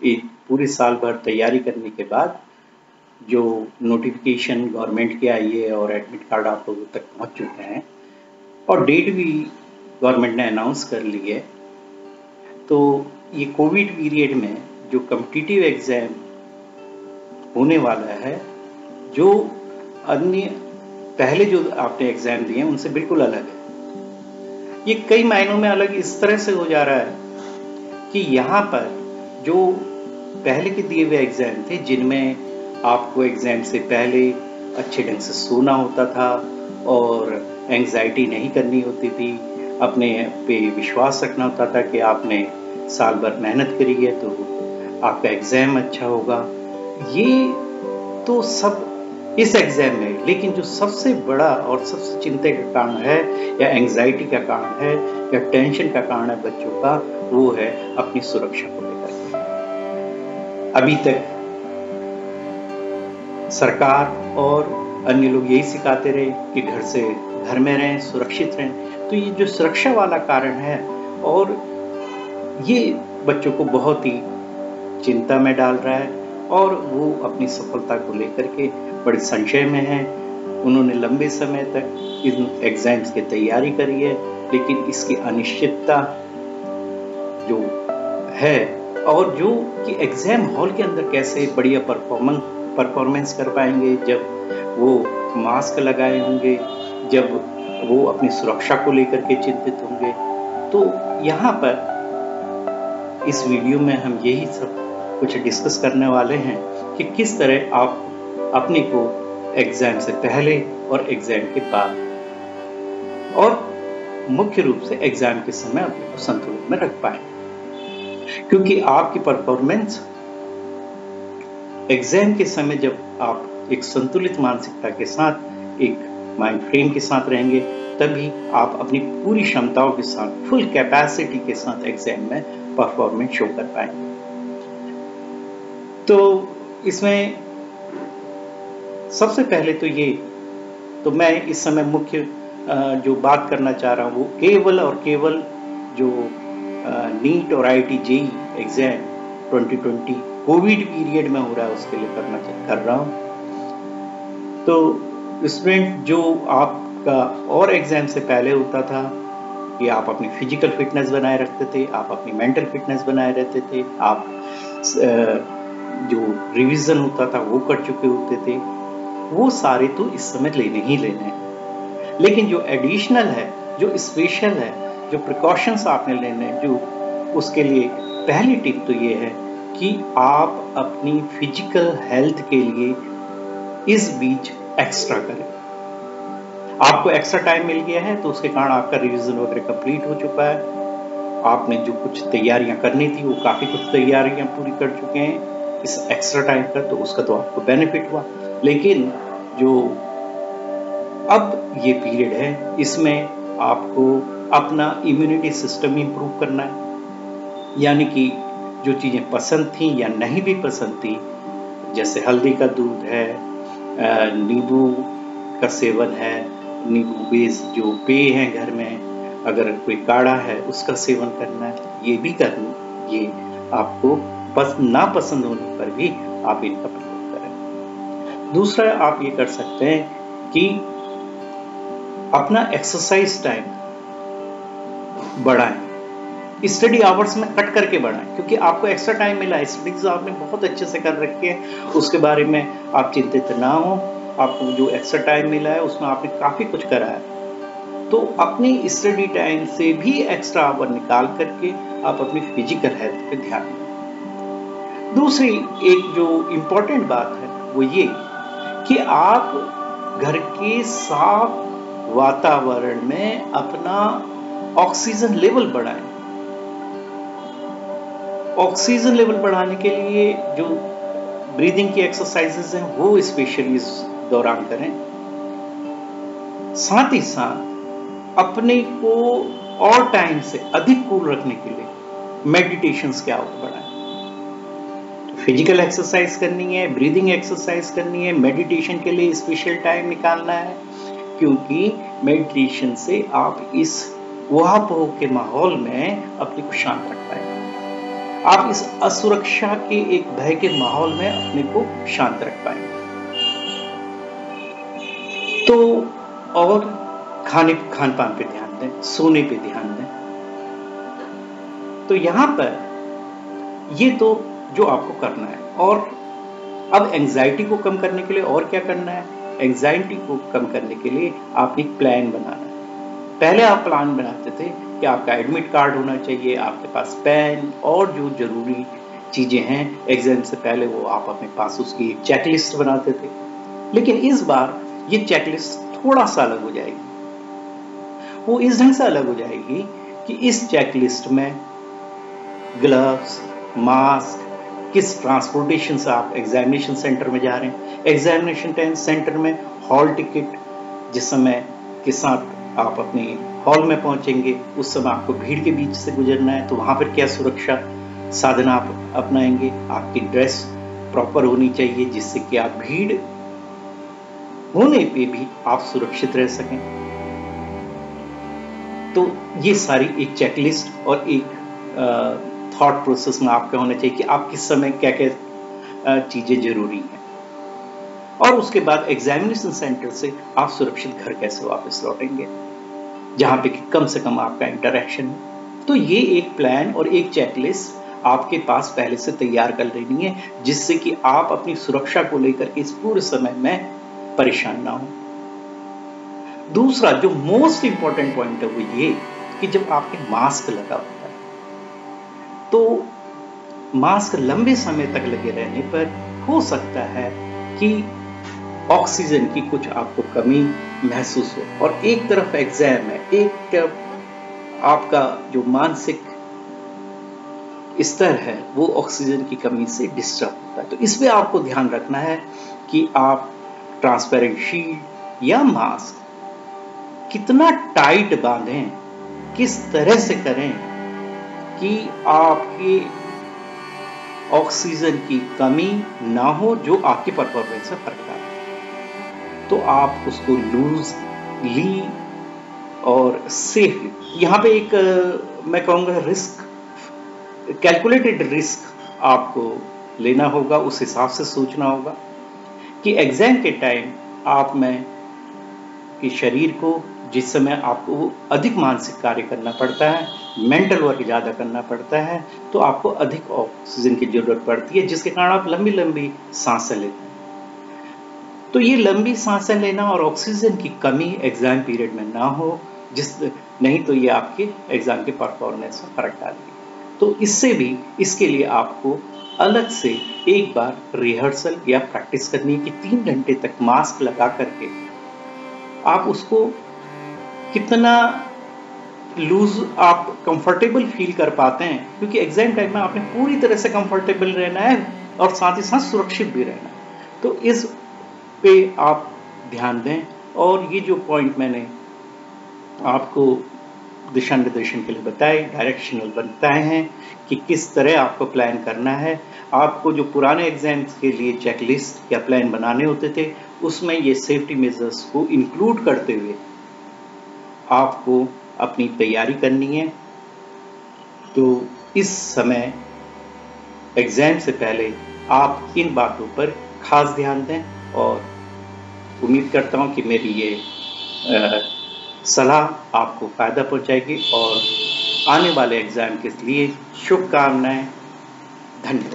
पूरे साल भर तैयारी करने के बाद जो नोटिफिकेशन गवर्नमेंट की आई है और एडमिट कार्ड आप लोगों तक पहुंच चुके हैं और डेट भी गवर्नमेंट ने अनाउंस कर ली है। तो ये कोविड पीरियड में जो कॉम्पिटिटिव एग्ज़ाम होने वाला है, जो अन्य पहले जो आपने एग्ज़ाम दिए हैं उनसे बिल्कुल अलग है। ये कई मायनों में अलग इस तरह से हो जा रहा है कि यहाँ पर जो पहले के दिए हुए एग्ज़ाम थे जिनमें आपको एग्ज़ाम से पहले अच्छे ढंग से सोना होता था और एंग्जाइटी नहीं करनी होती थी, अपने पे विश्वास रखना होता था कि आपने साल भर मेहनत करी है तो आपका एग्ज़ाम अच्छा होगा। ये तो सब इस एग्ज़ाम में, लेकिन जो सबसे बड़ा और सबसे चिंता का कारण है या एंग्जाइटी का कारण है या टेंशन का कारण है बच्चों का, वो है अपनी सुरक्षा को लेकर के। अभी तक सरकार और अन्य लोग यही सिखाते रहे कि घर में रहें, सुरक्षित रहें। तो ये जो सुरक्षा वाला कारण है और ये बच्चों को बहुत ही चिंता में डाल रहा है और वो अपनी सफलता को लेकर के बड़े संशय में हैं। उन्होंने लंबे समय तक इन एग्ज़ाम्स की तैयारी करी है, लेकिन इसकी अनिश्चितता जो है और जो कि एग्ज़ाम हॉल के अंदर कैसे बढ़िया परफॉर्मेंस कर पाएंगे जब वो मास्क लगाए होंगे, जब वो अपनी सुरक्षा को लेकर के चिंतित होंगे। तो यहाँ पर इस वीडियो में हम यही सब कुछ डिस्कस करने वाले हैं कि किस तरह आप अपने को एग्ज़ाम से पहले और एग्ज़ाम के बाद और मुख्य रूप से एग्ज़ाम के समय अपने को संतुलन में रख पाएं, क्योंकि आपकी परफॉर्मेंस एग्ज़ाम के समय जब आप एक संतुलित मानसिकता के साथ, एक माइंड फ्रेम के साथ रहेंगे, तभी आप अपनी पूरी क्षमताओं के साथ, फुल कैपेसिटी के साथ एग्ज़ाम में परफॉर्मेंस शो कर पाएंगे। तो इसमें सबसे पहले तो मैं इस समय मुख्य जो बात करना चाह रहा हूँ वो केवल और केवल जो नीट और IIT JEE exam 2020 Covid period में हो रहा है उसके लिए कर रहा हूँ। तो स्टूडेंट, जो आपका और एग्ज़ाम से पहले होता था कि आप अपनी फिजिकल फिटनेस बनाए रखते थे, आप अपनी मेंटल फिटनेस बनाए रहते थे, आप जो रिवीजन होता था वो कर चुके होते थे, वो सारे तो इस समय लेने ही लेने हैं। लेकिन जो एडिशनल है, जो स्पेशल है, जो प्रिकॉशंस आपने लेने हैं, जो उसके लिए पहली टिप तो ये है कि आप अपनी फिजिकल हेल्थ के लिए इस बीच एक्स्ट्रा करें। आपको एक्स्ट्रा टाइम मिल गया है तो उसके कारण आपका रिवीजन वगैरह कंप्लीट हो चुका है, आपने जो कुछ तैयारियां करनी थी वो काफ़ी कुछ तैयारियां पूरी कर चुके हैं इस एक्स्ट्रा टाइम पर, तो उसका तो आपको बेनिफिट हुआ। लेकिन जो अब ये पीरियड है इसमें आपको अपना इम्यूनिटी सिस्टम इंप्रूव करना है, यानी कि जो चीज़ें पसंद थी या नहीं भी पसंद थी, जैसे हल्दी का दूध है, नींबू का सेवन है, नींबू बेस जो पेय हैं घर में, अगर कोई काढ़ा है उसका सेवन करना है, ये भी करना, ये आपको ना पसंद होने पर भी आप इनका प्रयोग करें। दूसरा आप ये कर सकते हैं कि अपना एक्सरसाइज टाइम बढ़ाएं, स्टडी आवर्स में कट करके बढ़ाएं, क्योंकि आपको एक्स्ट्रा टाइम मिला है, स्टडीज आपने बहुत अच्छे से कर रखी है, उसके बारे में आप चिंतित ना हो। आपको जो एक्स्ट्रा टाइम मिला है उसमें आपने काफ़ी कुछ करा है, तो अपनी स्टडी टाइम से भी एक्स्ट्रा आवर निकाल करके आप अपनी फिजिकल हेल्थ पे ध्यान दें। दूसरी एक जो इम्पोर्टेंट बात है वो ये कि आप घर के साफ वातावरण में अपना ऑक्सीजन लेवल बढ़ाएं। ऑक्सीजन लेवल बढ़ाने के लिए जो ब्रीदिंग की एक्सरसाइजेस हैं वो स्पेशली इस दौरान करें। साथ ही साथ अपने को और टाइम से अधिक कूल रखने के लिए मेडिटेशंस के आउट बढ़ाएं। तो फिजिकल एक्सरसाइज करनी है, ब्रीदिंग एक्सरसाइज करनी है, मेडिटेशन के लिए स्पेशल टाइम निकालना है, क्योंकि मेडिटेशन से आप इस ऊहापोह के माहौल में अपने को शांत रख पाएंगे। आप इस असुरक्षा के एक भय के माहौल में अपने को शांत रख पाएंगे। तो और खान पान पे ध्यान दें, सोने पे ध्यान दें। तो यहां पर ये तो जो आपको करना है। और अब एंजाइटी को कम करने के लिए और क्या करना है? एंजाइटी को कम करने के लिए आपने एक प्लान बनाना है। पहले आप प्लान बनाते थे कि आपका एडमिट कार्ड होना चाहिए, आपके पास पेन और जो जरूरी चीजें हैं एग्जाम से पहले, वो आप अपने पास उसकी चेकलिस्ट बनाते थे। लेकिन इस बार ये चेकलिस्ट थोड़ा सा अलग हो जाएगी। वो इस ढंग से अलग हो जाएगी कि इस चेकलिस्ट में ग्लव्स, मास्क, किस ट्रांसपोर्टेशन से आप एग्जामिनेशन सेंटर में जा रहे हैं, एग्जामिनेशन सेंटर में हॉल टिकट, जिस समय के साथ आप अपने हॉल में पहुंचेंगे उस समय आपको भीड़ के बीच से गुजरना है, तो वहां पर क्या सुरक्षा साधन आप अपनाएंगे। आपकी ड्रेस प्रॉपर होनी चाहिए जिससे कि आप भीड़ होने पे भी आप सुरक्षित रह सकें। तो ये सारी एक चेकलिस्ट और एक थॉट प्रोसेस में आपका होना चाहिए कि आप किस समय क्या क्या चीजें जरूरी हैं। और उसके बाद एग्जामिनेशन सेंटर से आप सुरक्षित घर कैसे वापस लौटेंगे, जहां पे कम से कम आपका इंटरेक्शन है। तो ये एक प्लान और एक चेकलिस्ट आपके पास पहले से तैयार कर लेनी है, जिससे कि आप अपनी सुरक्षा को लेकर के इस पूरे समय में परेशान ना हो। दूसरा जो मोस्ट इंपॉर्टेंट पॉइंट है वो ये कि जब आपके मास्क लगा होता है तो मास्क लंबे समय तक लगे रहने पर हो सकता है कि ऑक्सीजन की कुछ आपको कमी महसूस हो। और एक तरफ एग्जाम है, एक तरफ आपका जो मानसिक स्तर है वो ऑक्सीजन की कमी से डिस्टर्ब होता है। तो इस पे आपको ध्यान रखना है कि आप ट्रांसपेरेंट शील्ड या मास्क कितना टाइट बांधें, किस तरह से करें कि आपकी ऑक्सीजन की कमी ना हो जो आपकी परफॉर्मेंस में फर्क डाले। तो आप उसको लूजली और सेफली, यहाँ पे एक मैं कहूँगा रिस्क, कैलकुलेटेड रिस्क आपको लेना होगा। उस हिसाब से सोचना होगा कि एग्जाम के टाइम आप में कि शरीर को जिस समय आपको अधिक मानसिक कार्य करना पड़ता है, मेंटल वर्क ज़्यादा करना पड़ता है, तो आपको अधिक ऑक्सीजन की जरूरत पड़ती है, जिसके कारण आप लंबी लंबी सांसें लेते हैं। तो ये लंबी सांसें लेना और ऑक्सीजन की कमी एग्जाम पीरियड में ना हो, नहीं तो ये आपके एग्जाम के परफॉर्मेंस में फर्क डालेगी। तो इसके लिए आपको अलग से एक बार रिहर्सल या प्रैक्टिस करनी है कि 3 घंटे तक मास्क लगा करके आप उसको कितना लूज आप कंफर्टेबल फील कर पाते हैं, क्योंकि एग्जाम टाइम में आपने पूरी तरह से कंफर्टेबल रहना है और साथ ही साथ सुरक्षित भी रहना है। तो इस पे आप ध्यान दें। और ये जो पॉइंट मैंने आपको दिशा निर्देशन के लिए बताए, डायरेक्शनल बताए हैं कि किस तरह आपको प्लान करना है। आपको जो पुराने एग्जाम्स के लिए चेकलिस्ट या प्लान बनाने होते थे उसमें ये सेफ्टी मेजर्स को इंक्लूड करते हुए आपको अपनी तैयारी करनी है। तो इस समय एग्जाम से पहले आप इन बातों पर खास ध्यान दें और उम्मीद करता हूं कि मेरी ये सलाह आपको फायदा पहुंचाएगी और आने वाले एग्जाम के लिए शुभकामनाएं। धन्यवाद।